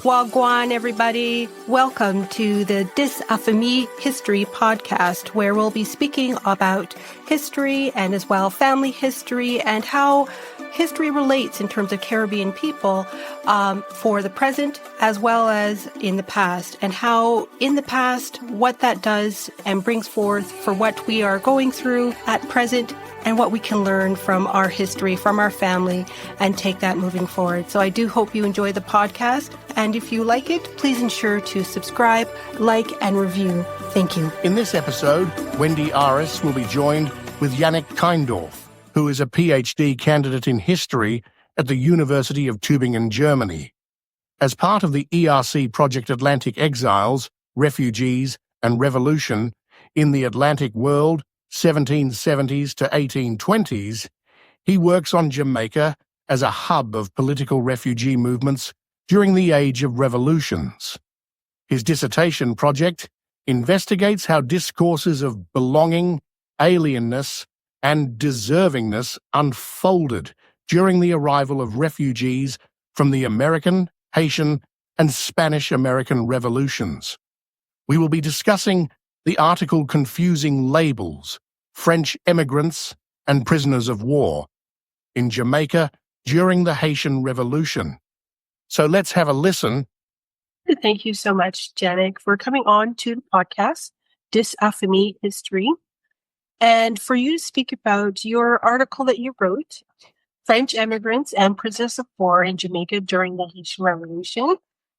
Wagwan, everybody. Welcome to the Dis Affamie History podcast, where we'll be speaking about history and as well family history and how history relates in terms of Caribbean people for the present as well as in the past, and how in the past, what that does and brings forth for what we are going through at present and what we can learn from our history, from our family, and take that moving forward. So I do hope you enjoy the podcast. And if you like it, please ensure to subscribe, like, and review. Thank you. In this episode, Wendy Aris will be joined with Yannick Keindorf, who is a PhD candidate in history at the University of Tübingen, Germany. As part of the ERC Project Atlantic Exiles, Refugees and Revolution in the Atlantic World, 1770s to 1820s, he works on Jamaica as a hub of political refugee movements during the Age of Revolutions. His dissertation project investigates how discourses of belonging, alienness, and deservingness unfolded during the arrival of refugees from the American, Haitian, and Spanish-American revolutions. We will be discussing the article Confusing Labels, French Emigrants and Prisoners of War in Jamaica during the Haitian Revolution. So let's have a listen. Thank you so much, Janik, for coming on to the podcast, Dis Affamie History, and for you to speak about your article that you wrote, French Immigrants and Prisoners of War in Jamaica during the Haitian Revolution,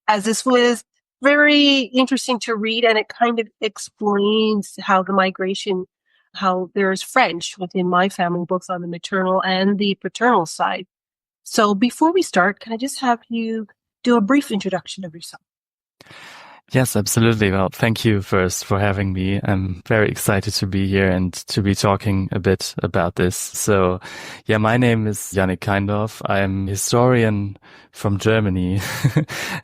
as this was very interesting to read, and it kind of explains how the migration, how there's French within my family, both on the maternal and the paternal side. So before we start, can I just have you do a brief introduction of yourself? Yes, absolutely. Well, thank you first for having me. I'm very excited to be here and to be talking a bit about this. So, yeah, my name is Yannick Keindorf. I'm a historian from Germany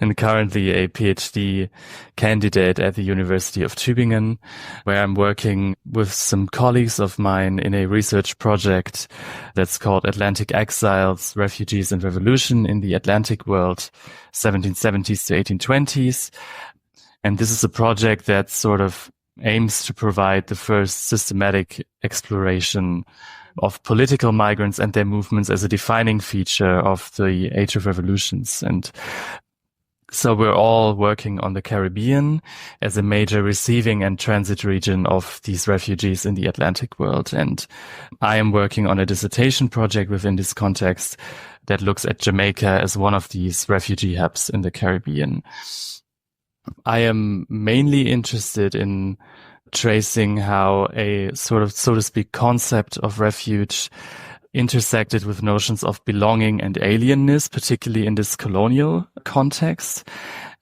and currently a PhD candidate at the University of Tübingen, where I'm working with some colleagues of mine in a research project that's called Atlantic Exiles, Refugees and Revolution in the Atlantic World, 1770s to 1820s. And this is a project that sort of aims to provide the first systematic exploration of political migrants and their movements as a defining feature of the Age of Revolutions. And so we're all working on the Caribbean as a major receiving and transit region of these refugees in the Atlantic world. And I am working on a dissertation project within this context that looks at Jamaica as one of these refugee hubs in the Caribbean. I am mainly interested in tracing how a sort of, so to speak, concept of refuge intersected with notions of belonging and alienness, particularly in this colonial context.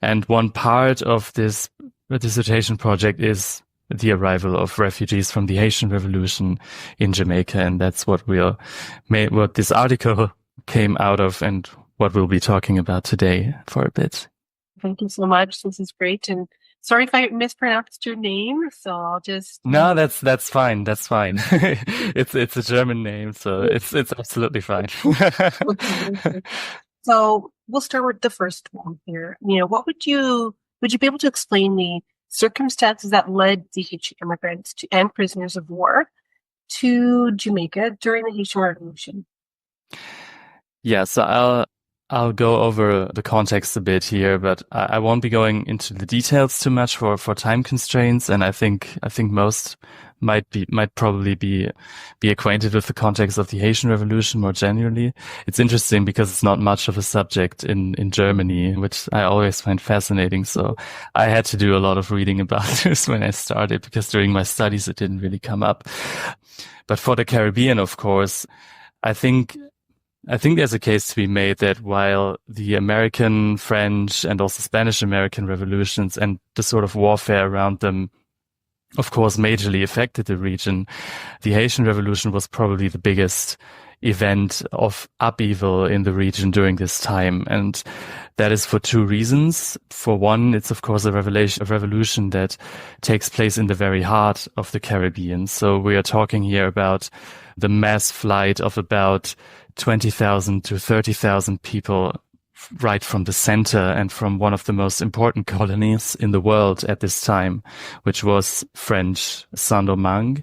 And one part of this dissertation project is the arrival of refugees from the Haitian Revolution in Jamaica. And that's what what this article came out of and what we'll be talking about today for a bit. Thank you so much. This is great. And sorry if I mispronounced your name, so I'll just... No, that's fine. That's fine. It's a German name, so it's absolutely fine. So we'll start with the first one here. What would you be able to explain the circumstances that led the Haitian immigrants and prisoners of war to Jamaica during the Haitian Revolution? Yeah, so I'll go over the context a bit here, but I won't be going into the details too much for time constraints. And I think most might probably be acquainted with the context of the Haitian Revolution more generally. It's interesting because it's not much of a subject in Germany, which I always find fascinating. So I had to do a lot of reading about this when I started, because during my studies it didn't really come up. But for the Caribbean, of course, I think there's a case to be made that while the American, French, and also Spanish-American revolutions and the sort of warfare around them, of course, majorly affected the region, the Haitian Revolution was probably the biggest event of upheaval in the region during this time. And that is for two reasons. For one, it's of course a revolution that takes place in the very heart of the Caribbean. So we are talking here about the mass flight of about 20,000 to 30,000 people right from the center and from one of the most important colonies in the world at this time, which was French Saint-Domingue.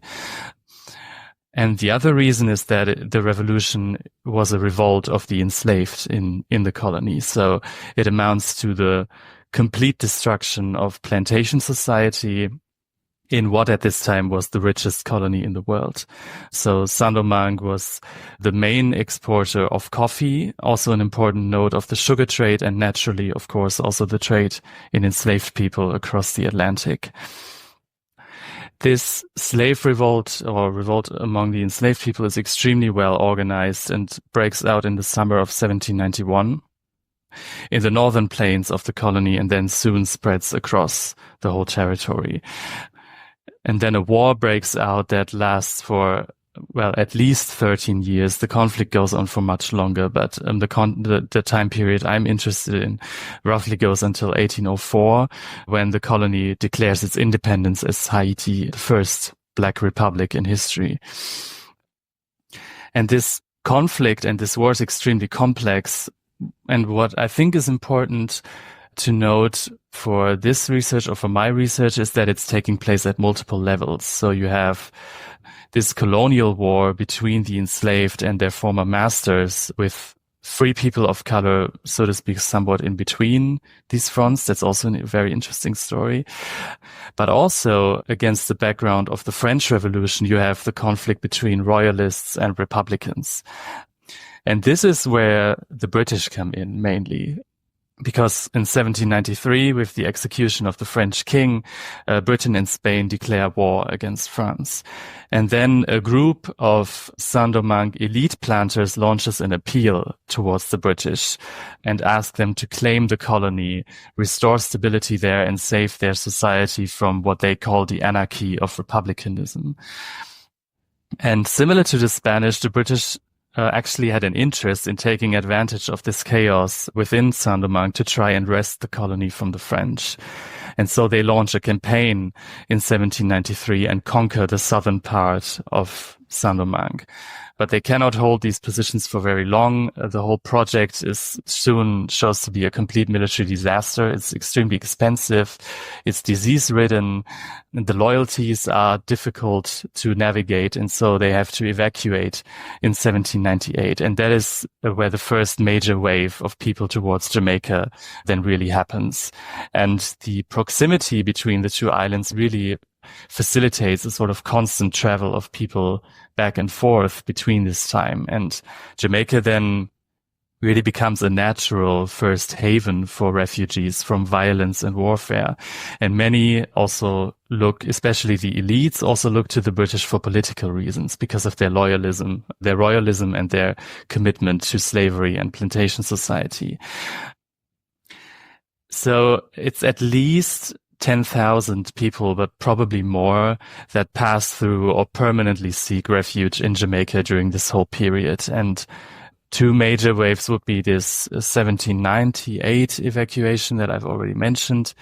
And the other reason is that the revolution was a revolt of the enslaved in the colony. So it amounts to the complete destruction of plantation society in what at this time was the richest colony in the world. So Saint-Domingue was the main exporter of coffee, also an important node of the sugar trade, and naturally, of course, also the trade in enslaved people across the Atlantic. This slave revolt or revolt among the enslaved people is extremely well organized and breaks out in the summer of 1791 in the northern plains of the colony, and then soon spreads across the whole territory. And then a war breaks out that lasts for, well, at least 13 years. The conflict goes on for much longer, but the time period I'm interested in roughly goes until 1804, when the colony declares its independence as Haiti, the first Black republic in history. And this conflict and this war is extremely complex. And what I think is important to note for this research or for my research is that it's taking place at multiple levels. So you have this colonial war between the enslaved and their former masters, with free people of color, so to speak, somewhat in between these fronts. That's also a very interesting story. But also against the background of the French Revolution, you have the conflict between royalists and republicans. And this is where the British come in mainly. Because in 1793, with the execution of the French king, Britain and Spain declare war against France. And then a group of Saint-Domingue elite planters launches an appeal towards the British and asks them to claim the colony, restore stability there, and save their society from what they call the anarchy of republicanism. And similar to the Spanish, the British actually had an interest in taking advantage of this chaos within Saint-Domingue to try and wrest the colony from the French. And so they launch a campaign in 1793 and conquer the southern part of Saint-Domingue. But they cannot hold these positions for very long. The whole project is soon shows to be a complete military disaster. It's extremely expensive. It's disease-ridden. The loyalties are difficult to navigate, and so they have to evacuate in 1798. And that is where the first major wave of people towards Jamaica then really happens. And the proximity between the two islands really facilitates a sort of constant travel of people back and forth between this time. And Jamaica then really becomes a natural first haven for refugees from violence and warfare. And many also look, especially the elites, also look to the British for political reasons because of their royalism and their commitment to slavery and plantation society. So it's at least 10,000 people, but probably more, that pass through or permanently seek refuge in Jamaica during this whole period. And two major waves would be this 1798 evacuation that I've already mentioned.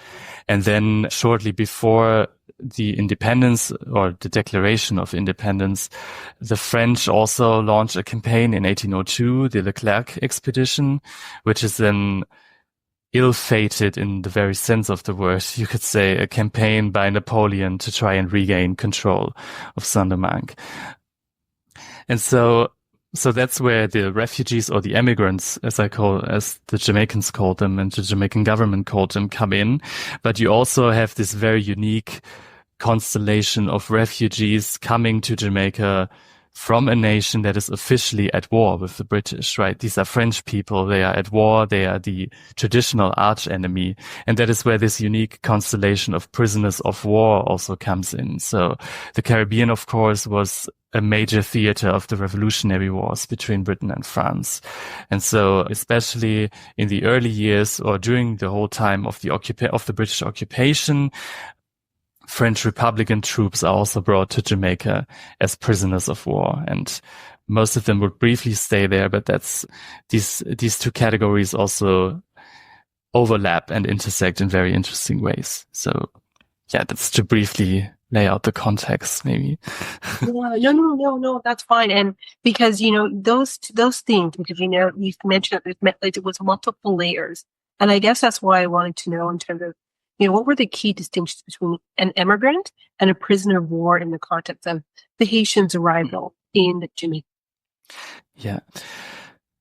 And then shortly before the independence or the declaration of independence, the French also launched a campaign in 1802, the Leclerc expedition, which is then ill-fated in the very sense of the word, you could say, a campaign by Napoleon to try and regain control of Saint-Domingue. And so that's where the refugees or the emigrants, as the Jamaicans called them and the Jamaican government called them, come in. But you also have this very unique constellation of refugees coming to Jamaica from a nation that is officially at war with the British, right? These are French people. They are at war. They are the traditional arch enemy. And that is where this unique constellation of prisoners of war also comes in. So the Caribbean, of course, was a major theater of the revolutionary wars between Britain and France. And so especially in the early years or during the whole time of the British occupation, French Republican troops are also brought to Jamaica as prisoners of war, and most of them would briefly stay there, but these two categories also overlap and intersect in very interesting ways. So yeah, that's to briefly lay out the context, maybe. No, that's fine. And because, those things, because, you mentioned it was multiple layers. And I guess that's why I wanted to know in terms of, what were the key distinctions between an immigrant and a prisoner of war in the context of the Haitians' arrival in Jamaica? Yeah.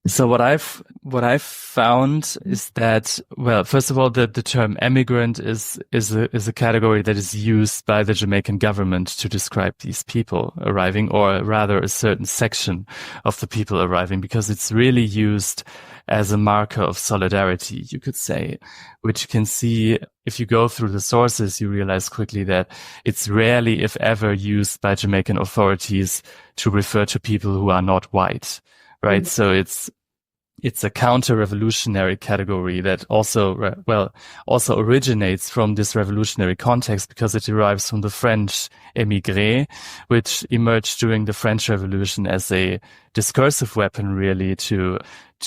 So what I've found is that, well, first of all, the term emigrant is a category that is used by the Jamaican government to describe these people arriving, or rather a certain section of the people arriving, because it's really used as a marker of solidarity, you could say, which you can see if you go through the sources. You realize quickly that it's rarely, if ever, used by Jamaican authorities to refer to people who are not white. Right. So it's a counter-revolutionary category that also originates from this revolutionary context, because it derives from the French émigré, which emerged during the French Revolution as a discursive weapon, really, to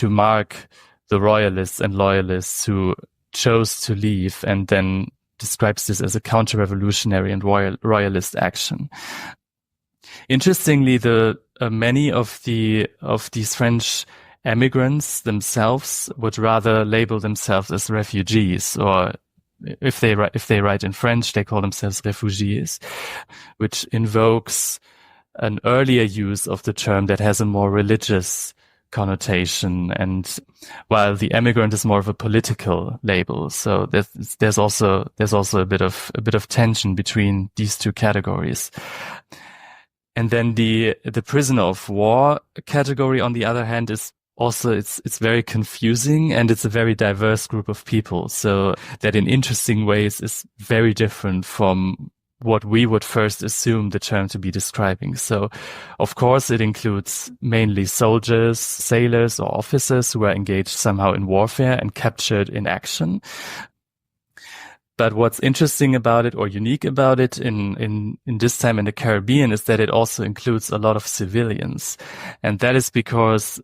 mark the royalists and loyalists who chose to leave, and then describes this as a counter-revolutionary and royalist action. Interestingly, many of these French immigrants themselves would rather label themselves as refugees, or if they write in French, they call themselves réfugiés, which invokes an earlier use of the term that has a more religious connotation, and while the emigrant is more of a political label. So there's also a bit of tension between these two categories. And then the prisoner of war category, on the other hand, is also, it's very confusing, and it's a very diverse group of people. So that in interesting ways is very different from what we would first assume the term to be describing. So of course it includes mainly soldiers, sailors, or officers who are engaged somehow in warfare and captured in action. But what's interesting about it, or unique about it in this time in the Caribbean, is that it also includes a lot of civilians. And that is because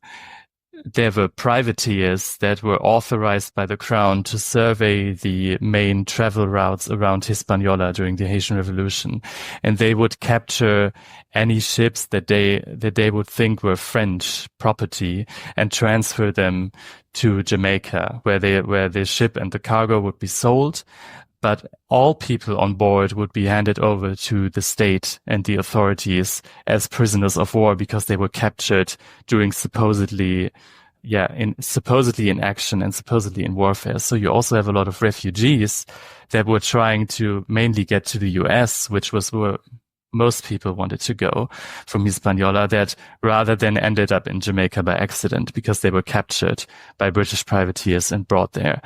there were privateers that were authorized by the crown to survey the main travel routes around Hispaniola during the Haitian Revolution. And they would capture any ships that they would think were French property and transfer them to Jamaica, where the ship and the cargo would be sold. But all people on board would be handed over to the state and the authorities as prisoners of war, because they were captured during supposedly in action and supposedly in warfare. So you also have a lot of refugees that were trying to mainly get to the US, which was where most people wanted to go from Hispaniola, that rather than ended up in Jamaica by accident because they were captured by British privateers and brought there.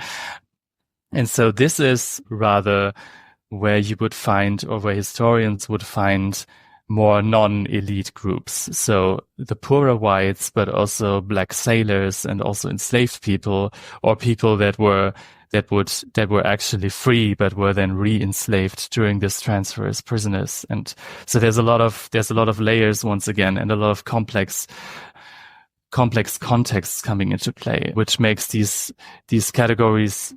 And so this is rather where you would find, or where historians would find, more non-elite groups. So the poorer whites, but also black sailors and also enslaved people, or people that were actually free but were then re-enslaved during this transfer as prisoners. And so there's a lot of layers once again, and a lot of complex contexts coming into play, which makes these categories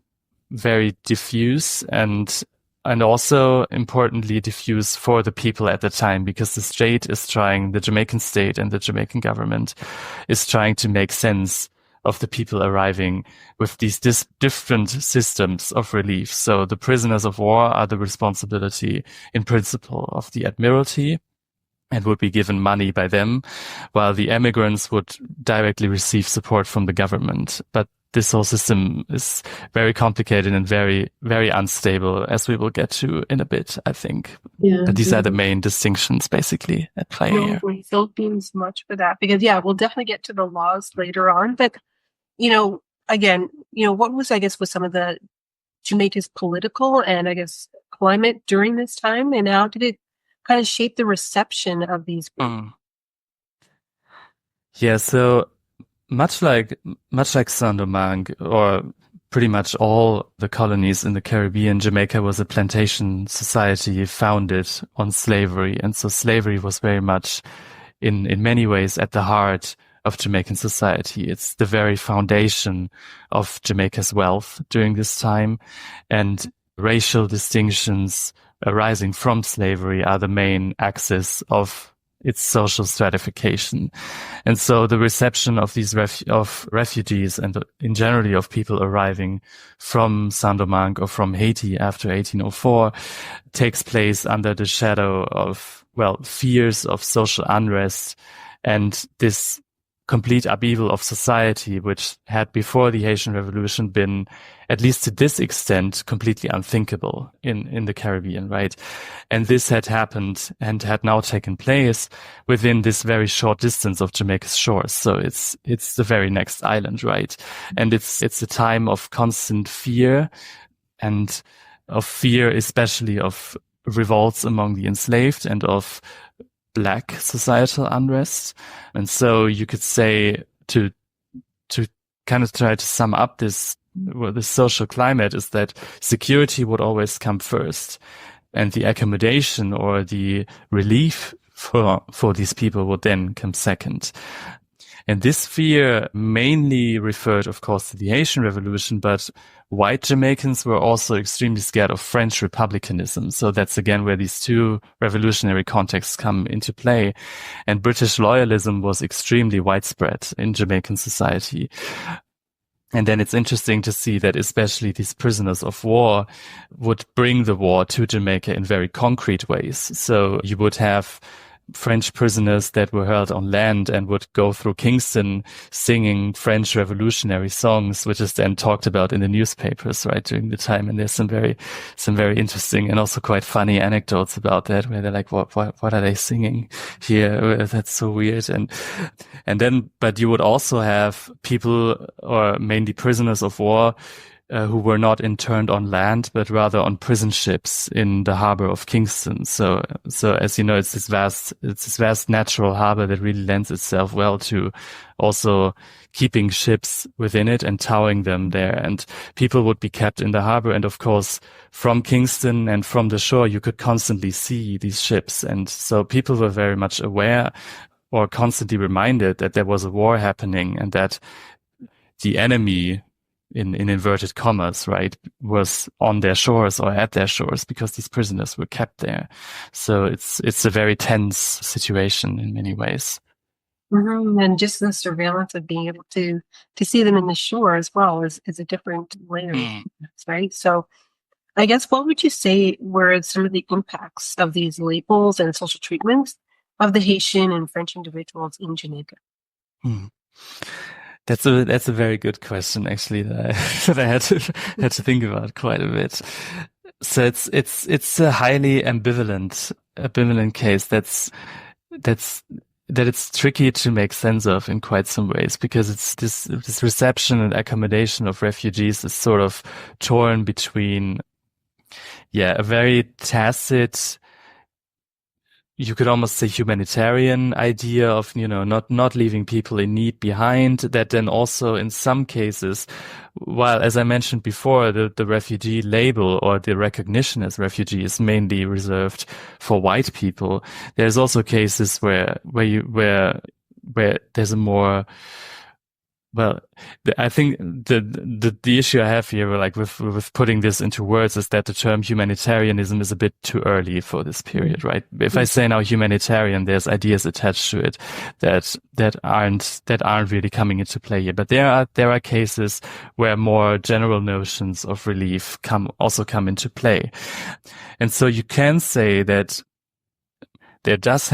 very diffuse, and also importantly diffuse for the people at the time, because the Jamaican state and the Jamaican government is trying to make sense of the people arriving with these different systems of relief. So the prisoners of war are the responsibility in principle of the Admiralty and would be given money by them, while the emigrants would directly receive support from the government. But this whole system is very complicated and very, very unstable, as we will get to in a bit, I think. Yeah. But these are the main distinctions basically at play here. Thanks much for that, because we'll definitely get to the laws later on. But, again, what was some of the Jamaica's political and climate during this time, and how did it kind of shape the reception of these groups? Yeah, so much like Saint-Domingue, or pretty much all the colonies in the Caribbean, Jamaica was a plantation society founded on slavery. And so slavery was very much in many ways at the heart of Jamaican society. It's the very foundation of Jamaica's wealth during this time. And racial distinctions arising from slavery are the main axis of its social stratification. And so the reception of these refugees and in generally of people arriving from Saint-Domingue or from Haiti after 1804 takes place under the shadow of, fears of social unrest and this complete upheaval of society, which had before the Haitian Revolution been, at least to this extent, completely unthinkable in the Caribbean, right? And this had happened and had now taken place within this very short distance of Jamaica's shores. So it's the very next island, right? And it's a time of constant fear and of fear, especially of revolts among the enslaved and of Black societal unrest. And so you could say to kind of try to sum up this social climate is that security would always come first and the accommodation or the relief for these people would then come second. And this fear mainly referred, of course, to the Haitian Revolution, but white Jamaicans were also extremely scared of French republicanism. So that's again where these two revolutionary contexts come into play. And British loyalism was extremely widespread in Jamaican society. And then it's interesting to see that especially these prisoners of war would bring the war to Jamaica in very concrete ways. So you would have French prisoners that were held on land and would go through Kingston singing French revolutionary songs, which is then talked about in the newspapers, right, during the time. And there's some very interesting and also quite funny anecdotes about that, where they're like, what are they singing here? That's so weird. And then, but you would also have people, or mainly prisoners of war, who were not interned on land, but rather on prison ships in the harbor of Kingston. So as you know, it's this vast natural harbor that really lends itself well to also keeping ships within it and towing them there. And people would be kept in the harbor. And of course, from Kingston and from the shore, you could constantly see these ships. And so people were very much aware or constantly reminded that there was a war happening and that the enemy, in inverted commas, right, was on their shores or at their shores because these prisoners were kept there. So it's a very tense situation in many ways. Mm-hmm. And just the surveillance of being able to see them in the shore as well is a different layer, right? So I guess what would you say were some of the impacts of these labels and social treatments of the Haitian and French individuals in Jamaica? That's a very good question, actually, that I had to think about quite a bit. So it's a highly ambivalent case that it's tricky to make sense of in quite some ways, because it's this reception and accommodation of refugees is sort of torn between, a very tacit, you could almost say humanitarian idea of, not leaving people in need behind, that then also in some cases, while, as I mentioned before, the refugee label or the recognition as refugee is mainly reserved for white people, there's also cases where there's a more, I think the issue I have here, like with putting this into words, is that the term humanitarianism is a bit too early for this period, right? If I say now humanitarian, there's ideas attached to it that aren't really coming into play here. But there are cases where more general notions of relief come into play, and so you can say that there does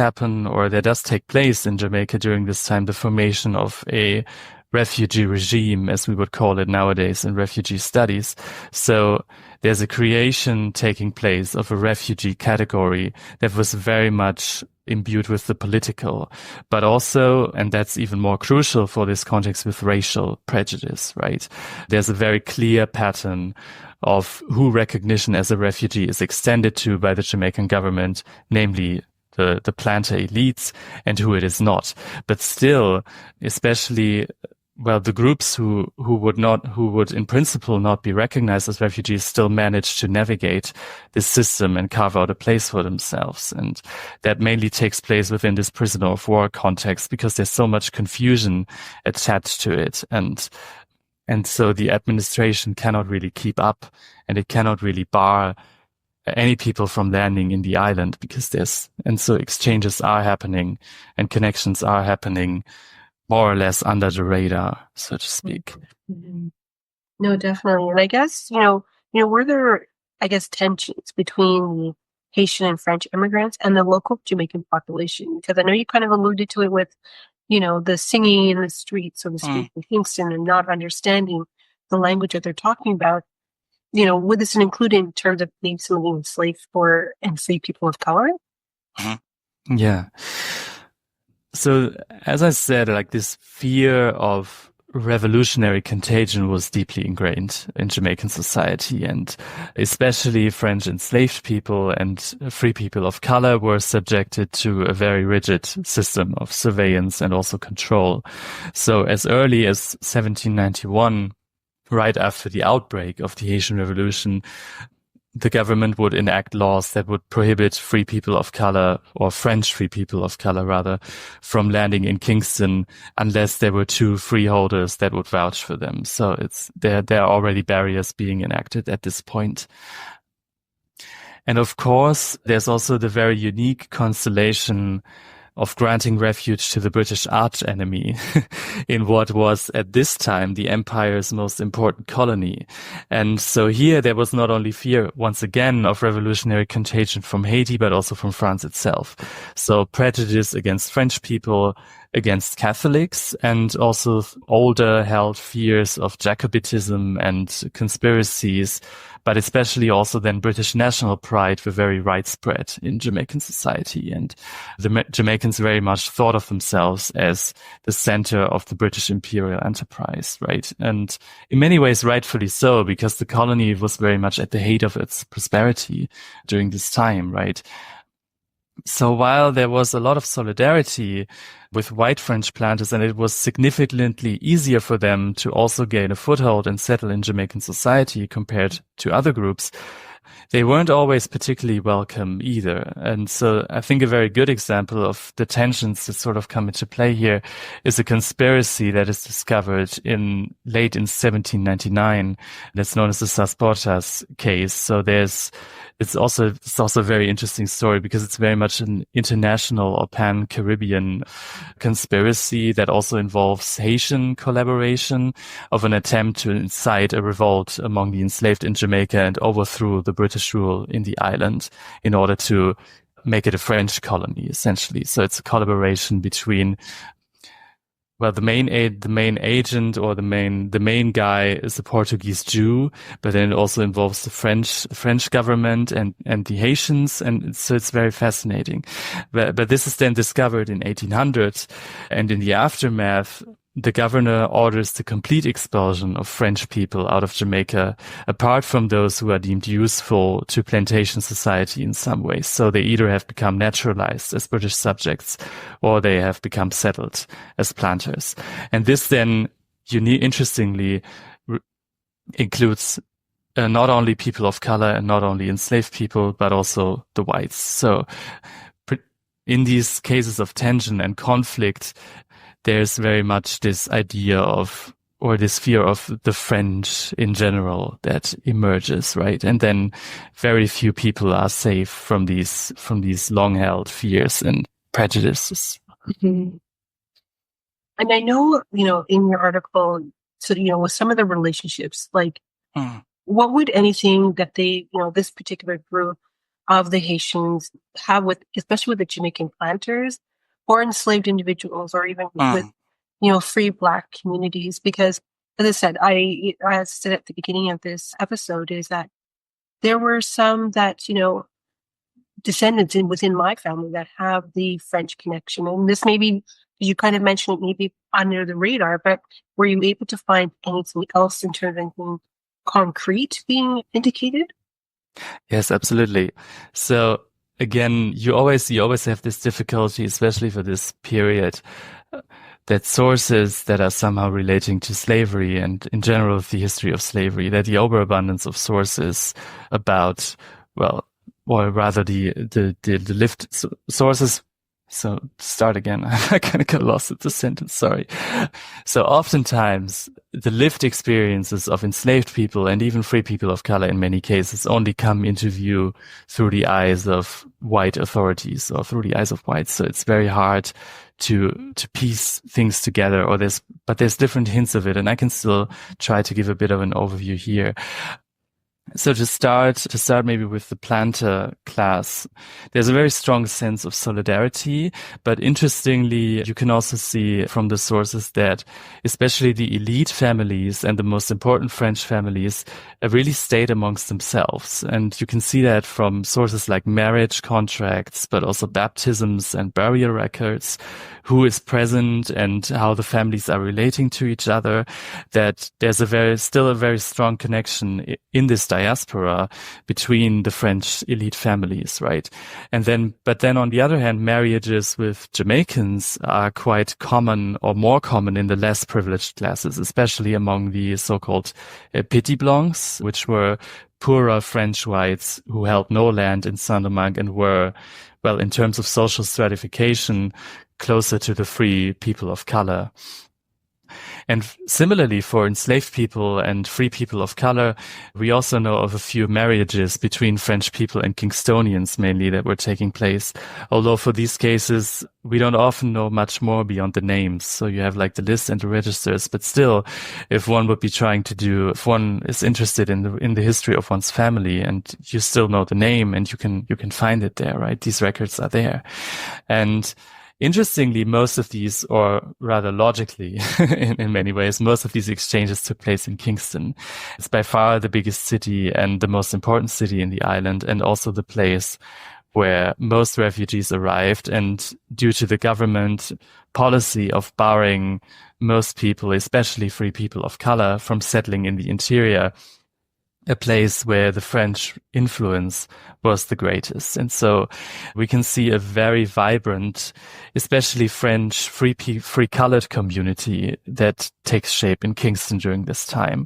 take place in Jamaica during this time the formation of a refugee regime, as we would call it nowadays in refugee studies. So there's a creation taking place of a refugee category that was very much imbued with the political, but also, and that's even more crucial for this context, with racial prejudice, right? There's a very clear pattern of who recognition as a refugee is extended to by the Jamaican government, namely the planter elites, and who it is not. But still, especially the groups who would in principle not be recognized as refugees still manage to navigate this system and carve out a place for themselves. And that mainly takes place within this prisoner of war context, because there's so much confusion attached to it. And so the administration cannot really keep up, and it cannot really bar any people from landing in the island, because so exchanges are happening and connections are happening more or less under the radar, so to speak. Mm-hmm. No, definitely. And I guess, were there, I guess, tensions between the Haitian and French immigrants and the local Jamaican population? Because I know you kind of alluded to it with, the singing in the streets, so to speak, in Kingston, and not understanding the language that they're talking about. Would this include in terms of maybe some of the enslaved and free people of color? Yeah. So as I said, like this fear of revolutionary contagion was deeply ingrained in Jamaican society, and especially French enslaved people and free people of color were subjected to a very rigid system of surveillance and also control. So as early as 1791, right after the outbreak of the Haitian Revolution, the government would enact laws that would prohibit free people of color, or French free people of color rather, from landing in Kingston unless there were two freeholders that would vouch for them. So there are already barriers being enacted at this point. And of course, there's also the very unique constellation of granting refuge to the British arch-enemy in what was at this time the empire's most important colony. And so here there was not only fear, once again, of revolutionary contagion from Haiti, but also from France itself. So prejudice against French people, against Catholics, and also older held fears of Jacobitism and conspiracies, but especially also then British national pride were very widespread in Jamaican society. And the Jamaicans very much thought of themselves as the center of the British imperial enterprise, right? And in many ways, rightfully so, because the colony was very much at the height of its prosperity during this time, right? So while there was a lot of solidarity with white French planters, and it was significantly easier for them to also gain a foothold and settle in Jamaican society compared to other groups, they weren't always particularly welcome either. And so I think a very good example of the tensions that sort of come into play here is a conspiracy that is discovered late in 1799 that's known as the Sasportas case. So it's also a very interesting story because it's very much an international or pan-Caribbean conspiracy that also involves Haitian collaboration of an attempt to incite a revolt among the enslaved in Jamaica and overthrow the British rule in the island in order to make it a French colony, essentially. So it's a collaboration between, well, the main agent or the main guy is the Portuguese Jew, but then it also involves the French government and the Haitians, and so it's very fascinating. But this is then discovered in 1800, and in the aftermath, the governor orders the complete expulsion of French people out of Jamaica, apart from those who are deemed useful to plantation society in some ways. So they either have become naturalized as British subjects or they have become settled as planters. And this then, interestingly, includes not only people of color and not only enslaved people, but also the whites. So in these cases of tension and conflict, there's very much this idea of, or this fear of the French in general that emerges, right? And then very few people are safe from these long-held fears and prejudices. Mm-hmm. And I know, in your article, so, with some of the relationships, like, what would anything that they, this particular group of the Haitians have with, especially with the Jamaican planters, or enslaved individuals, or even with, free Black communities? Because, as I said, I said at the beginning of this episode, is that there were some that, descendants within my family that have the French connection. And this maybe, you kind of mentioned it maybe under the radar, but were you able to find anything else in terms of anything concrete being indicated? Yes, absolutely. So, again, you always have this difficulty, especially for this period, that sources that are somehow relating to slavery and in general the history of slavery, that the overabundance of sources about, well, or rather the lived sources So start again. I kind of got lost at the sentence. Sorry. So oftentimes the lived experiences of enslaved people and even free people of color in many cases only come into view through the eyes of white authorities or through the eyes of whites. So it's very hard to piece things together, but there's different hints of it. And I can still try to give a bit of an overview here. So to start maybe with the planter class, there's a very strong sense of solidarity, but interestingly, you can also see from the sources that especially the elite families and the most important French families really stayed amongst themselves. And you can see that from sources like marriage contracts, but also baptisms and burial records, who is present and how the families are relating to each other, that there's still a very strong connection in this diaspora between the French elite families, right? But then on the other hand, marriages with Jamaicans are quite common or more common in the less privileged classes, especially among the so-called petits blancs, which were poorer French whites who held no land in Saint-Domingue and were, well, in terms of social stratification, closer to the free people of color. And similarly for enslaved people and free people of color, we also know of a few marriages between French people and Kingstonians mainly that were taking place. Although for these cases, we don't often know much more beyond the names. So you have like the list and the registers, but still, if one is interested in the history of one's family and you still know the name and you can find it there, right? These records are there. And interestingly, most of these, or rather logically, in many ways, most of these exchanges took place in Kingston. It's by far the biggest city and the most important city in the island, and also the place where most refugees arrived. And due to the government policy of barring most people, especially free people of color, from settling in the interior, a place where the French influence was the greatest. And so we can see a very vibrant, especially French free colored community that takes shape in Kingston during this time.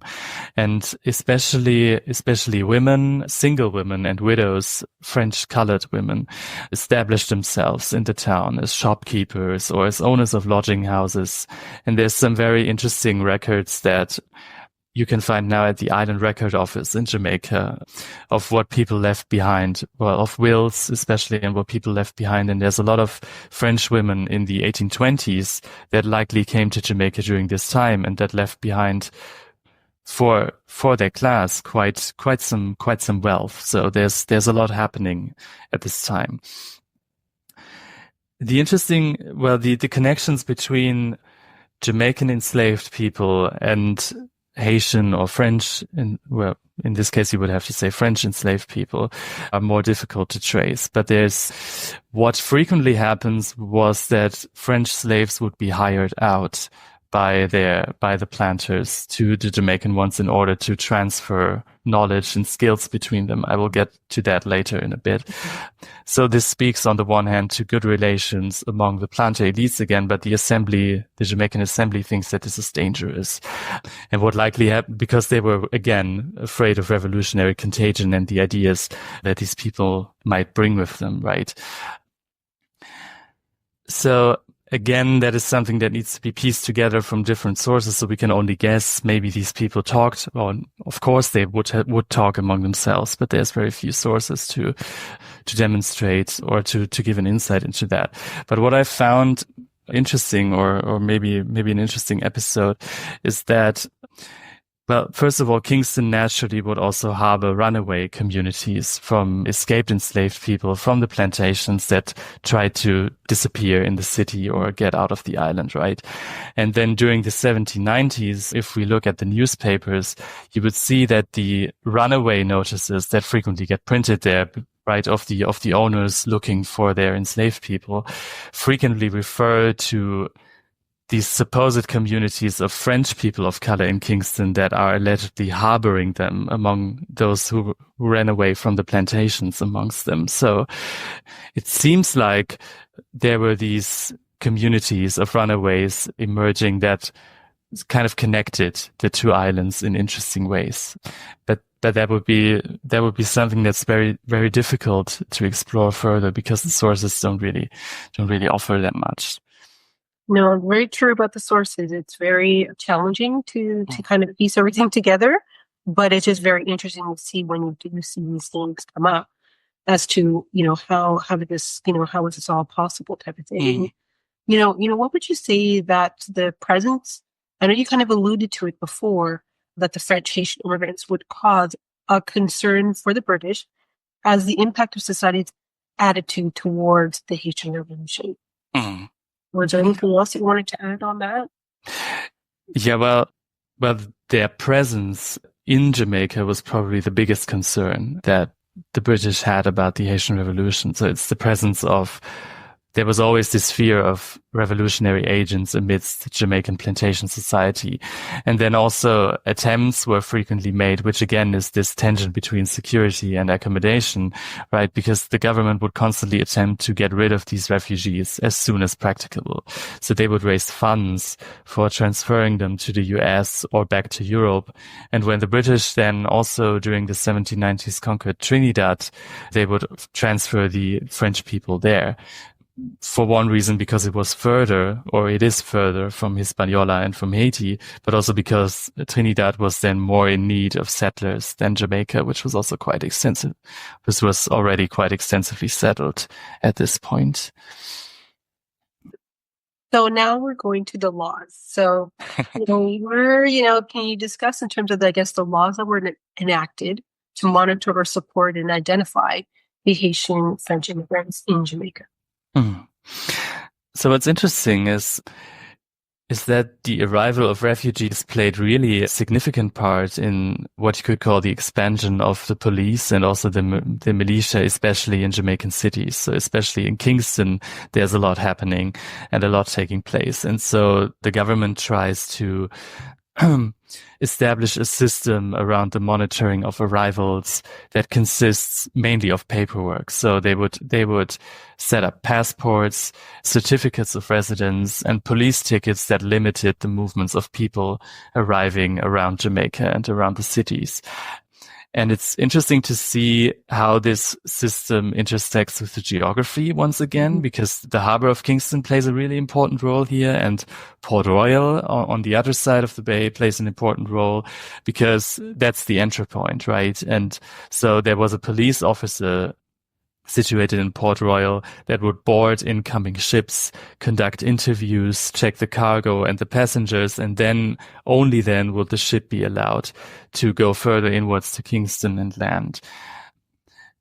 And especially women, single women and widows, French colored women, established themselves in the town as shopkeepers or as owners of lodging houses. And there's some very interesting records that you can find now at the Island Record Office in Jamaica of what people left behind, well, of wills especially, and what people left behind. And there's a lot of French women in the 1820s that likely came to Jamaica during this time and that left behind for their class quite some wealth. So there's a lot happening at this time. The connections between Jamaican enslaved people and Haitian or French, in this case you would have to say French enslaved people, are more difficult to trace. But what frequently happens was that French slaves would be hired out by the planters to the Jamaican ones in order to transfer knowledge and skills between them. I will get to that later in a bit. So this speaks on the one hand to good relations among the planter elites again, but the Jamaican assembly thinks that this is dangerous. And what likely happened, because they were again afraid of revolutionary contagion and the ideas that these people might bring with them, right? So again, that is something that needs to be pieced together from different sources, so we can only guess. Maybe these people talked, or of course they would talk among themselves, but there's very few sources to demonstrate or to give an insight into that. But what I found interesting, or maybe an interesting episode, is that, well, first of all, Kingston naturally would also harbor runaway communities from escaped enslaved people from the plantations that tried to disappear in the city or get out of the island, right? And then during the 1790s, if we look at the newspapers, you would see that the runaway notices that frequently get printed there, right, of the owners looking for their enslaved people, frequently refer to these supposed communities of French people of color in Kingston that are allegedly harboring them among those who ran away from the plantations amongst them. So it seems like there were these communities of runaways emerging that kind of connected the two islands in interesting ways. But but that would be something that's very, very difficult to explore further because the sources don't really offer that much. No, very true about the sources. It's very challenging to kind of piece everything together, but it's just very interesting to see when you do see these things come up as to, how did this, how was this all possible type of thing. What would you say that the presence, I know you kind of alluded to it before, that the French Haitian immigrants would cause a concern for the British as the impact of society's attitude towards the Haitian Revolution. Was there anything else you wanted to add on that? Yeah, well, their presence in Jamaica was probably the biggest concern that the British had about the Haitian Revolution. So it's the presence of, there was always this fear of revolutionary agents amidst Jamaican plantation society. And then also attempts were frequently made, which again is this tension between security and accommodation, right? Because the government would constantly attempt to get rid of these refugees as soon as practicable. So they would raise funds for transferring them to the US or back to Europe. And when the British then also during the 1790s conquered Trinidad, they would transfer the French people there. For one reason, because it was further, or it is further from Hispaniola and from Haiti, but also because Trinidad was then more in need of settlers than Jamaica, which was also quite extensive. This was already quite extensively settled at this point. So now we're going to the laws. So, can you discuss in terms of, the laws that were enacted to monitor or support and identify the Haitian French immigrants in Jamaica? So what's interesting is that the arrival of refugees played really a significant part in what you could call the expansion of the police and also the militia, especially in Jamaican cities. So especially in Kingston, there's a lot happening and a lot taking place. And so the government tries to establish a system around the monitoring of arrivals that consists mainly of paperwork. So they would set up passports, certificates of residence, and police tickets that limited the movements of people arriving around Jamaica and around the cities. And it's interesting to see how this system intersects with the geography once again, because the harbor of Kingston plays a really important role here, and Port Royal on the other side of the bay plays an important role because that's the entry point, right? And so there was a police officer situated in Port Royal that would board incoming ships, conduct interviews, check the cargo and the passengers, and then only then would the ship be allowed to go further inwards to Kingston and land.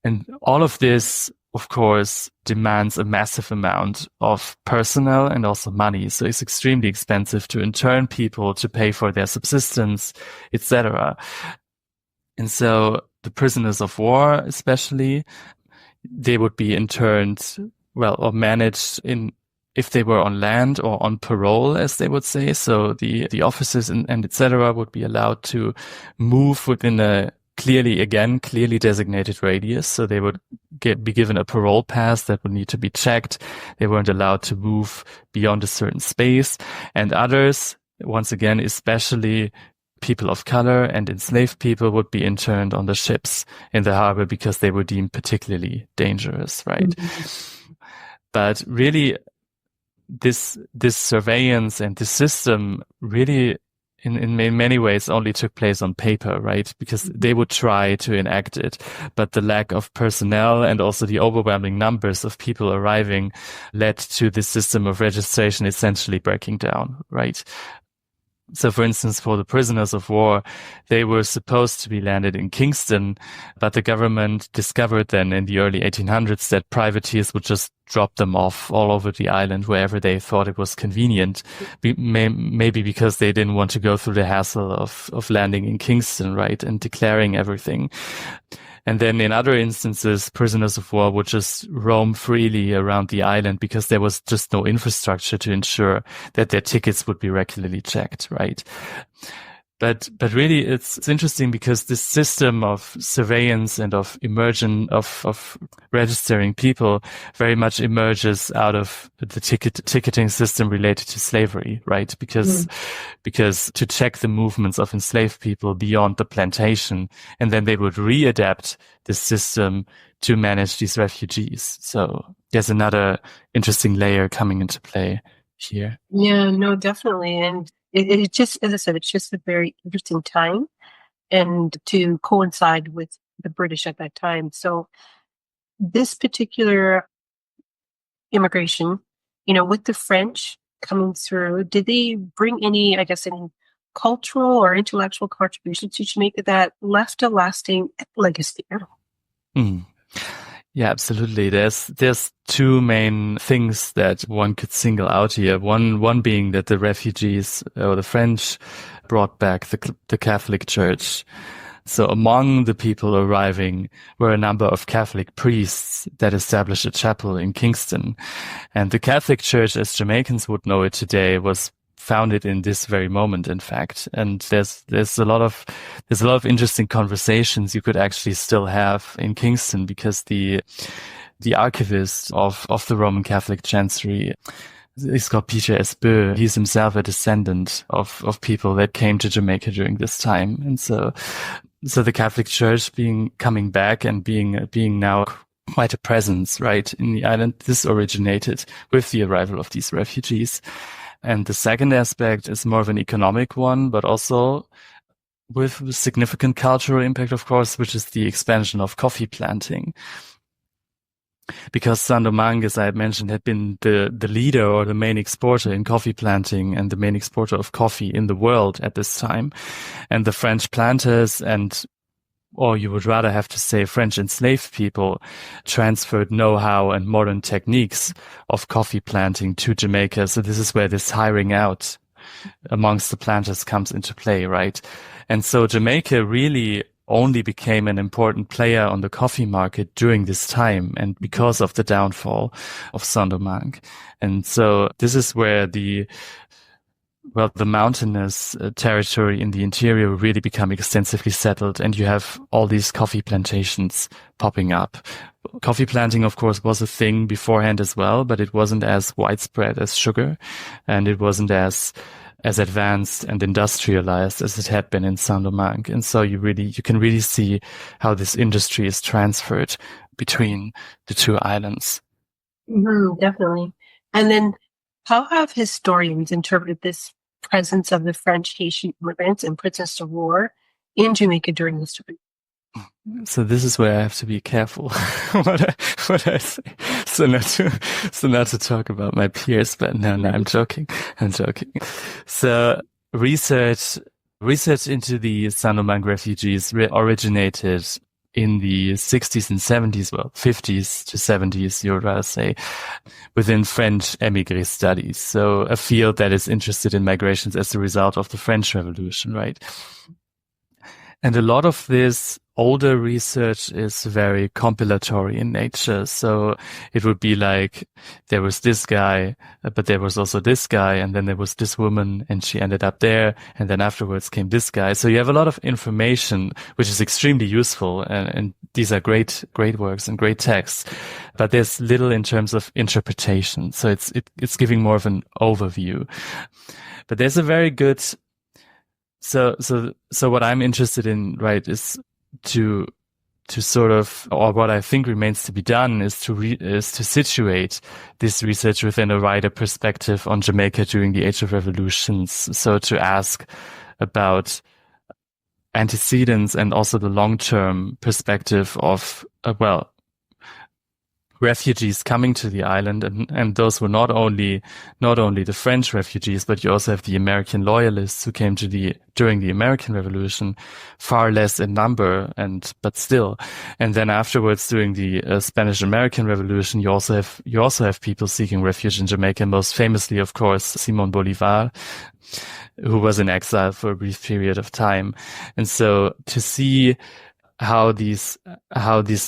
And all of this, of course, demands a massive amount of personnel and also money. So it's extremely expensive to intern people, to pay for their subsistence, etc. And so the prisoners of war, especially, they would be interned, or managed if they were on land or on parole, as they would say. So the officers and et cetera would be allowed to move within a clearly designated radius. So they would be given a parole pass that would need to be checked. They weren't allowed to move beyond a certain space. And others, once again, especially people of color and enslaved people, would be interned on the ships in the harbor because they were deemed particularly dangerous, right? Mm-hmm. But really, this surveillance and this system really, in many ways, only took place on paper, right? Because they would try to enact it, but the lack of personnel and also the overwhelming numbers of people arriving led to the system of registration essentially breaking down, right? So, for instance, for the prisoners of war, they were supposed to be landed in Kingston, but the government discovered then in the early 1800s that privateers would just drop them off all over the island wherever they thought it was convenient, maybe because they didn't want to go through the hassle of landing in Kingston, right, and declaring everything. And then in other instances, prisoners of war would just roam freely around the island because there was just no infrastructure to ensure that their tickets would be regularly checked, right? But really, it's interesting because this system of surveillance and of of registering people very much emerges out of the ticketing system related to slavery, right? Because to check the movements of enslaved people beyond the plantation, and then they would readapt the system to manage these refugees. So there's another interesting layer coming into play here. Yeah, no, definitely. And it just, as I said, it's just a very interesting time and to coincide with the British at that time. So this particular immigration, with the French coming through, did they bring any, I guess, any cultural or intellectual contributions to Jamaica that left a lasting legacy? Mm. Yeah, absolutely. There's two main things that one could single out here. One being that the refugees or the French brought back the Catholic Church. So among the people arriving were a number of Catholic priests that established a chapel in Kingston. And the Catholic Church, as Jamaicans would know it today, was founded in this very moment, in fact. And there's a lot of interesting conversations you could actually still have in Kingston, because the archivist of the Roman Catholic Chancery is called Peter S. Bö. He's himself a descendant of people that came to Jamaica during this time. And so the Catholic Church coming back and being now quite a presence, right, in the island, this originated with the arrival of these refugees. And the second aspect is more of an economic one, but also with significant cultural impact, of course, which is the expansion of coffee planting. Because Saint-Domingue, as I had mentioned, had been the leader or the main exporter in coffee planting and the main exporter of coffee in the world at this time. And the French planters or you would rather have to say French enslaved people, transferred know-how and modern techniques of coffee planting to Jamaica. So this is where this hiring out amongst the planters comes into play, right? And so Jamaica really only became an important player on the coffee market during this time, and because of the downfall of Saint-Domingue. And so this is where the mountainous territory in the interior really become extensively settled, and you have all these coffee plantations popping up. Coffee planting, of course, was a thing beforehand as well, but it wasn't as widespread as sugar, and it wasn't as advanced and industrialized as it had been in Saint-Domingue. And so you can really see how this industry is transferred between the two islands. Definitely. And then how have historians interpreted this presence of the French Haitian immigrants and prisoners of war in Jamaica during this time? So this is where I have to be careful what I say. So not to talk about my peers, but no, I'm joking. So research into the Saint-Domingue refugees originated in the 60s and 70s, 50s to 70s, you would rather say, within French émigré studies. So a field that is interested in migrations as a result of the French Revolution, right? And a lot of this older research is very compilatory in nature. So it would be like, there was this guy, but there was also this guy, and then there was this woman, and she ended up there, and then afterwards came this guy. So you have a lot of information, which is extremely useful, and these are great works and great texts. But there's little in terms of interpretation. So it's giving more of an overview. But there's a very good. So what I'm interested in, right, is to sort of, or what I think remains to be done is to situate this research within a wider perspective on Jamaica during the Age of Revolutions. So to ask about antecedents and also the long-term perspective of, refugees coming to the island, and those were not only the French refugees, but you also have the American loyalists who came during the American Revolution, far less in number, but still. And then afterwards, during the Spanish-American Revolution, you also have people seeking refuge in Jamaica, most famously, of course, Simón Bolívar, who was in exile for a brief period of time. And so to see how this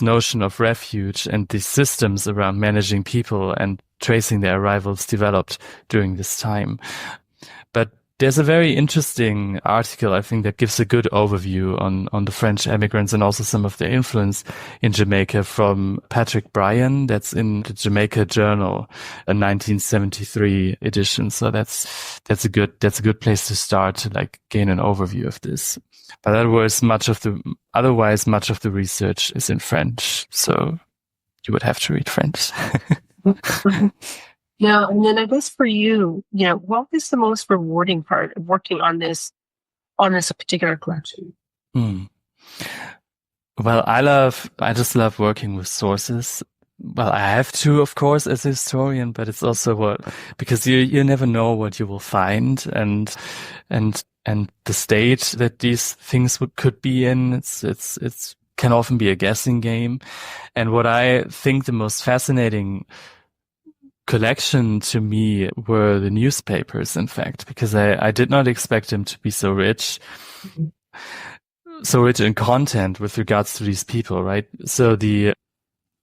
notion of refuge and these systems around managing people and tracing their arrivals developed during this time. But there's a very interesting article, I think, that gives a good overview on the French immigrants and also some of their influence in Jamaica from Patrick Bryan. That's in the Jamaica Journal, a 1973 edition. So that's a good place to start to like gain an overview of this. But otherwise, much of the research is in French. So you would have to read French. Yeah, and then I guess for you, what is the most rewarding part of working on this particular collection? Well, I just love working with sources. Well, I have to, of course, as a historian, but it's also because you never know what you will find and the state that these things could be in. It's can often be a guessing game. And what I think the most fascinating collection to me were the newspapers, in fact, because I did not expect them to be so rich in content with regards to these people, right? So the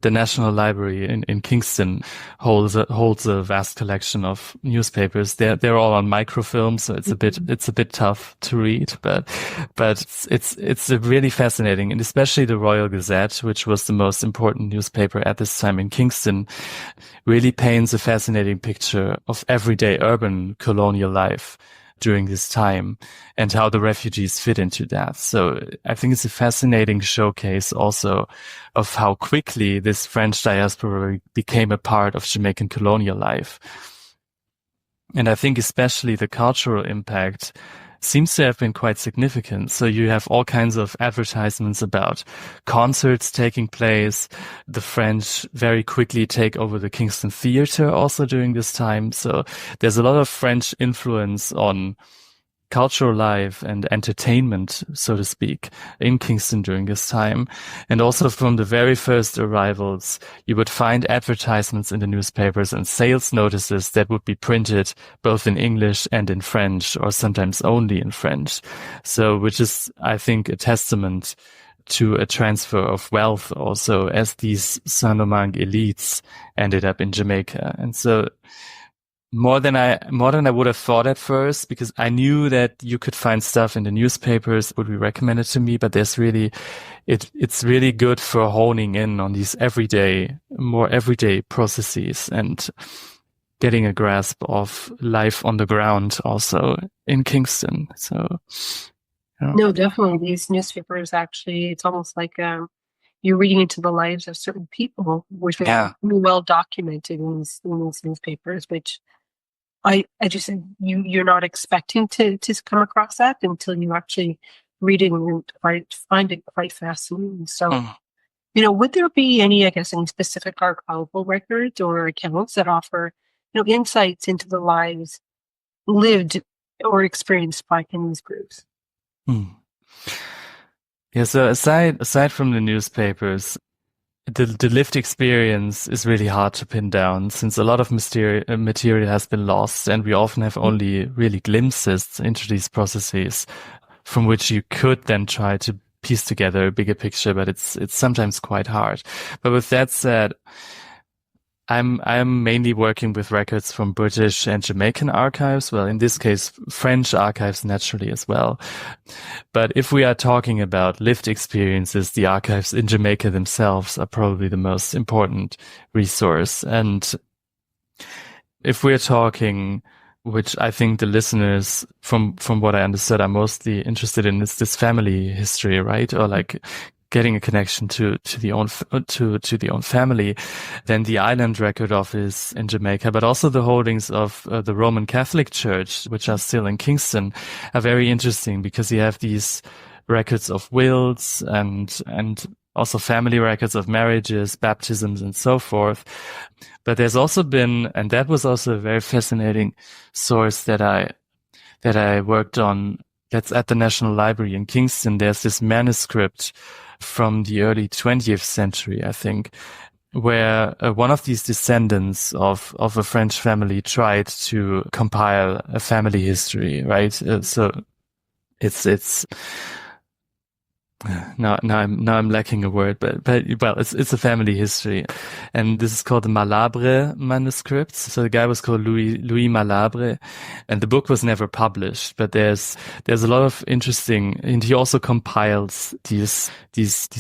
National Library in Kingston holds a vast collection of newspapers. They're all on microfilm, so it's a bit tough to read, but it's really fascinating, and especially the Royal Gazette, which was the most important newspaper at this time in Kingston, really paints a fascinating picture of everyday urban colonial life during this time and how the refugees fit into that. So I think it's a fascinating showcase also of how quickly this French diaspora became a part of Jamaican colonial life. And I think especially the cultural impact seems to have been quite significant. So you have all kinds of advertisements about concerts taking place. The French very quickly take over the Kingston Theatre also during this time. So there's a lot of French influence on cultural life and entertainment, so to speak, in Kingston during this time. And also from the very first arrivals, you would find advertisements in the newspapers and sales notices that would be printed both in English and in French, or sometimes only in French. So, which is, I think, a testament to a transfer of wealth also, as these Saint-Domingue elites ended up in Jamaica. And so more than I would have thought at first, because I knew that you could find stuff in the newspapers would be recommended to me, but it's really good for honing in on these more everyday processes and getting a grasp of life on the ground also in Kingston. So, No, definitely. These newspapers, actually, it's almost like you're reading into the lives of certain people, which are well documented in these newspapers, which as you said, you're not expecting to come across that until you actually read it and find it quite fascinating. So, would there be any specific archival records or accounts that offer, insights into the lives lived or experienced by these groups? Yeah. So aside from the newspapers, the lived experience is really hard to pin down, since a lot of material has been lost, and we often have only really glimpses into these processes from which you could then try to piece together a bigger picture, but it's sometimes quite hard. But with that said, I'm mainly working with records from British and Jamaican archives. Well, in this case, French archives naturally as well. But if we are talking about lived experiences, the archives in Jamaica themselves are probably the most important resource. And if we're talking, which I think the listeners, from what I understood, are mostly interested in, is this family history, right? Or like getting a connection to the own family, then the Island Record Office in Jamaica, but also the holdings of the Roman Catholic Church, which are still in Kingston, are very interesting, because you have these records of wills and also family records of marriages, baptisms, and so forth. But there's also been, and that was also a very fascinating source that I worked on, that's at the National Library in Kingston. There's this manuscript from the early 20th century, I think, where one of these descendants of a French family tried to compile a family history, right? So it's Now I'm lacking a word, but well, it's a family history, and this is called the Malabre manuscripts. So the guy was called Louis Malabre, and the book was never published. But there's a lot of interesting, and he also compiles these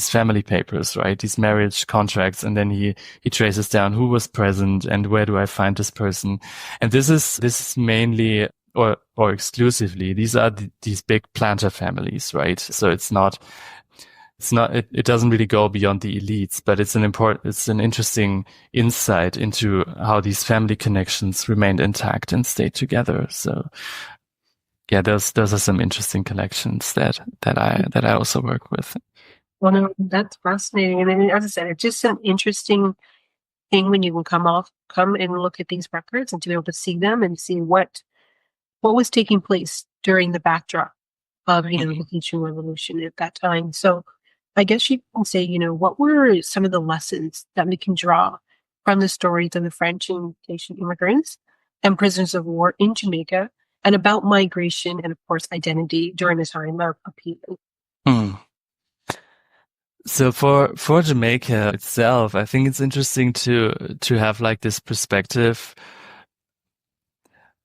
family papers, right? These marriage contracts, and then he traces down who was present and where do I find this person, and this is mainly or exclusively, these are these big planter families, right? So it doesn't really go beyond the elites, but it's an interesting insight into how these family connections remained intact and stayed together. So yeah, those are some interesting collections that I also work with. Well, no, that's fascinating. And then, as I said, it's just an interesting thing when you can come and look at these records and to be able to see them and see what was taking place during the backdrop of, the Haitian Revolution at that time. So I guess you can say, what were some of the lessons that we can draw from the stories of the French and Haitian immigrants and prisoners of war in Jamaica and about migration and, of course, identity during the time of upheaval? So for Jamaica itself, I think it's interesting to have like this perspective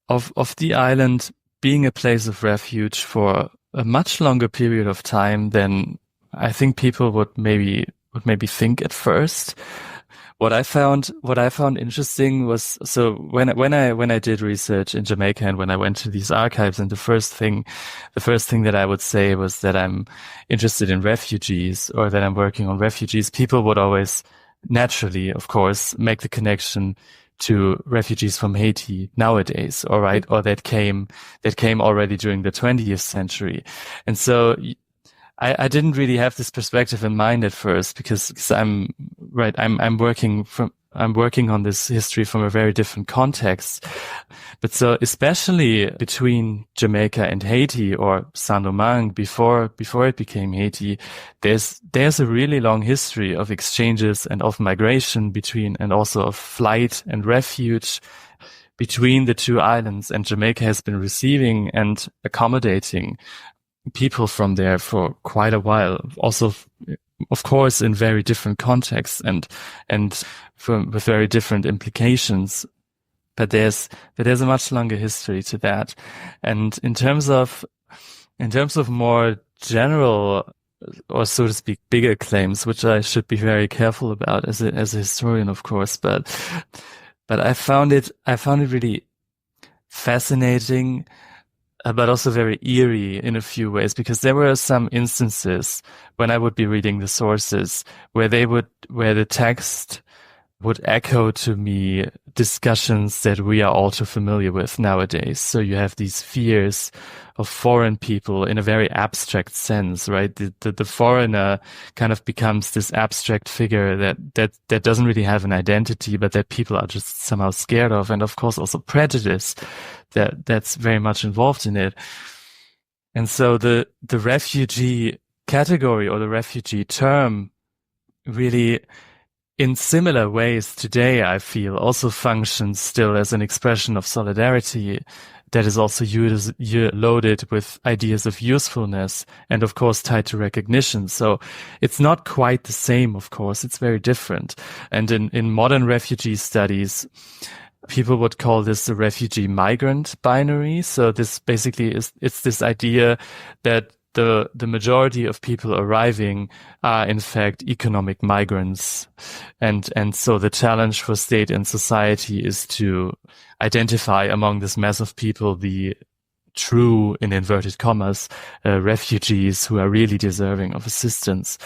of the island being a place of refuge for a much longer period of time than I think people would maybe think at first. What I found interesting was, so when I did research in Jamaica and when I went to these archives, and the first thing that I would say was that I'm interested in refugees or that I'm working on refugees, people would always naturally, of course, make the connection to refugees from Haiti nowadays, all right, or that came already during the 20th century. And so I didn't really have this perspective in mind at first because I'm working on this history from a very different context. But so especially between Jamaica and Haiti, or Saint-Domingue before it became Haiti, there's a really long history of exchanges and of migration between, and also of flight and refuge between the two islands. And Jamaica has been receiving and accommodating people from there for quite a while. Also, of course, in very different contexts and with very different implications. But there's a much longer history to that. And in terms of more general, or so to speak, bigger claims, which I should be very careful about as a historian, of course, but I found it really fascinating, but also very eerie in a few ways, because there were some instances when I would be reading the sources where the text would echo to me discussions that we are all too familiar with nowadays. So you have these fears of foreign people in a very abstract sense, right? The foreigner kind of becomes this abstract figure that doesn't really have an identity, but that people are just somehow scared of. And of course also prejudice that's very much involved in it. And so the refugee category, or the refugee term, really, in similar ways today, I feel, also functions still as an expression of solidarity that is also loaded with ideas of usefulness and, of course, tied to recognition. So it's not quite the same, of course. It's very different. And in modern refugee studies, people would call this the refugee migrant binary. So this basically it's this idea that the majority of people arriving are in fact economic migrants. And so the challenge for state and society is to identify among this mass of people the true, in inverted commas, refugees who are really deserving of assistance.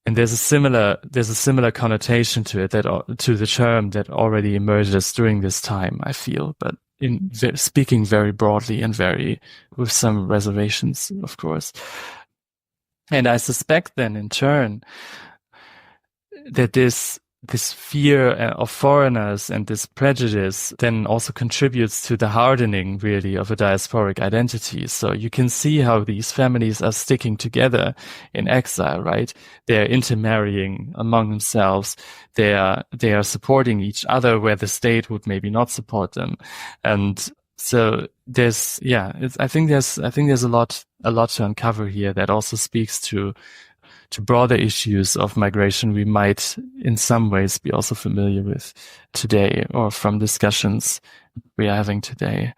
And there's a similar connotation to it, to the term, that already emerges during this time, I feel, but speaking very broadly and with some reservations, of course. And I suspect then in turn that this fear of foreigners and this prejudice then also contributes to the hardening, really, of a diasporic identity. So you can see how these families are sticking together in exile, right? They're intermarrying among themselves. They are supporting each other where the state would maybe not support them. And So I think there's a lot to uncover here that also speaks to broader issues of migration we might in some ways be also familiar with today, or from discussions we are having today.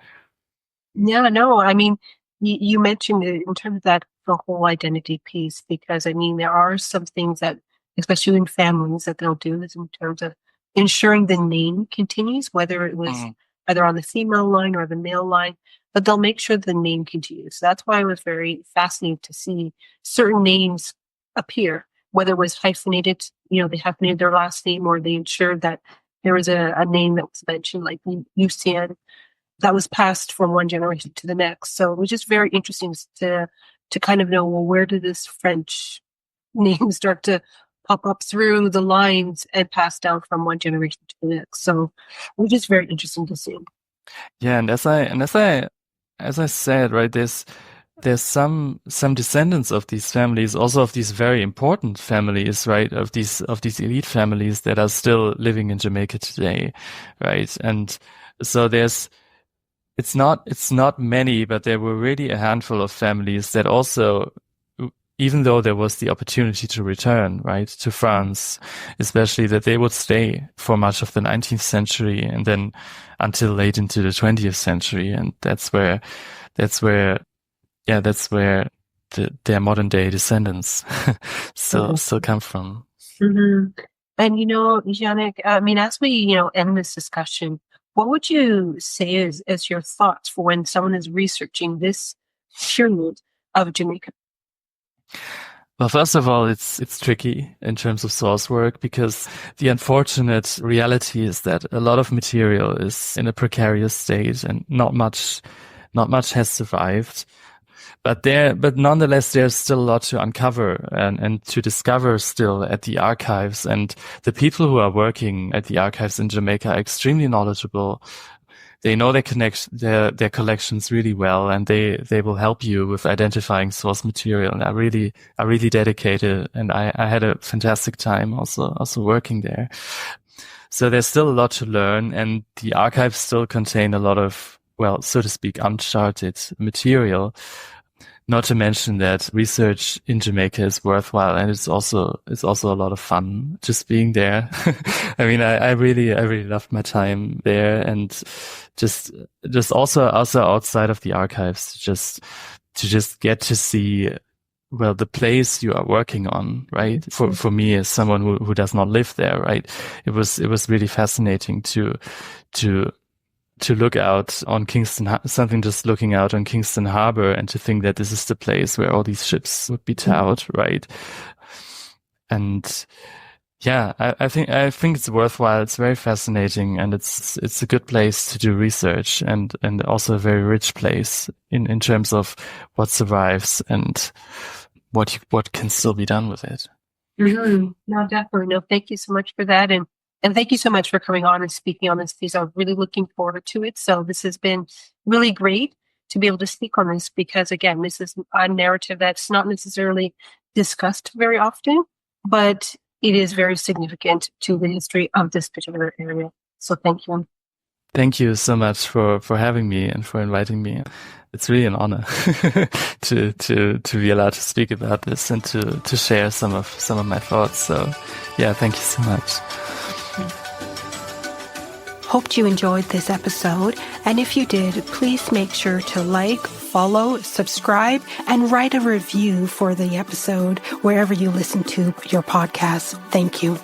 Yeah, no, I mean, you mentioned it in terms of that, the whole identity piece, because I mean, there are some things that, especially in families, that they'll do is in terms of ensuring the name continues, whether it was either on the female line or the male line, but they'll make sure the name continues. So that's why I was very fascinated to see certain names appear, whether it was hyphenated, they hyphenated their last name, or they ensured that there was a name that was mentioned, like Lucien, that was passed from one generation to the next. So it was just very interesting to kind of know, well, where did this French name start to pop up through the lines and pass down from one generation to the next. So it was just very interesting to see. Yeah, and as I said, right, there's some descendants of these families, also of these very important families, right, of these elite families that are still living in Jamaica today, right? And so it's not many, but there were really a handful of families that also, even though there was the opportunity to return, right, to France, especially, that they would stay for much of the 19th century and then until late into the 20th century. And that's where their modern day descendants still come from. Mm-hmm. And, Yannick, I mean, as we, end this discussion, what would you say is your thoughts for when someone is researching this period of Jamaica? Well, first of all, it's tricky in terms of source work, because the unfortunate reality is that a lot of material is in a precarious state and not much has survived. But nonetheless, there's still a lot to uncover and to discover still at the archives. And the people who are working at the archives in Jamaica are extremely knowledgeable. They know their collections really well, and they will help you with identifying source material. And are really dedicated. And I had a fantastic time also working there. So there's still a lot to learn, and the archives still contain a lot of, well, so to speak, uncharted material. Not to mention that research in Jamaica is worthwhile, and it's also a lot of fun just being there. I mean, I really loved my time there, and just also outside of the archives, to just get to see, well, the place you are working on, right? For me, as someone who does not live there, right? It was really fascinating to look out on Kingston, just looking out on Kingston Harbor, and to think that this is the place where all these ships would be towed, right? And yeah, I think it's worthwhile. It's very fascinating, and it's a good place to do research, and also a very rich place in terms of what survives and what can still be done with it. Mm-hmm. No, definitely. No, thank you so much for that. And thank you so much for coming on and speaking on this piece. I'm really looking forward to it. So this has been really great to be able to speak on this, because, again, this is a narrative that's not necessarily discussed very often, but it is very significant to the history of this particular area. So thank you. Thank you so much for having me and for inviting me. It's really an honor to be allowed to speak about this and to share some of my thoughts. So yeah, thank you so much. Hoped you enjoyed this episode, and if you did, please make sure to like, follow, subscribe, and write a review for the episode wherever you listen to your podcast. Thank you.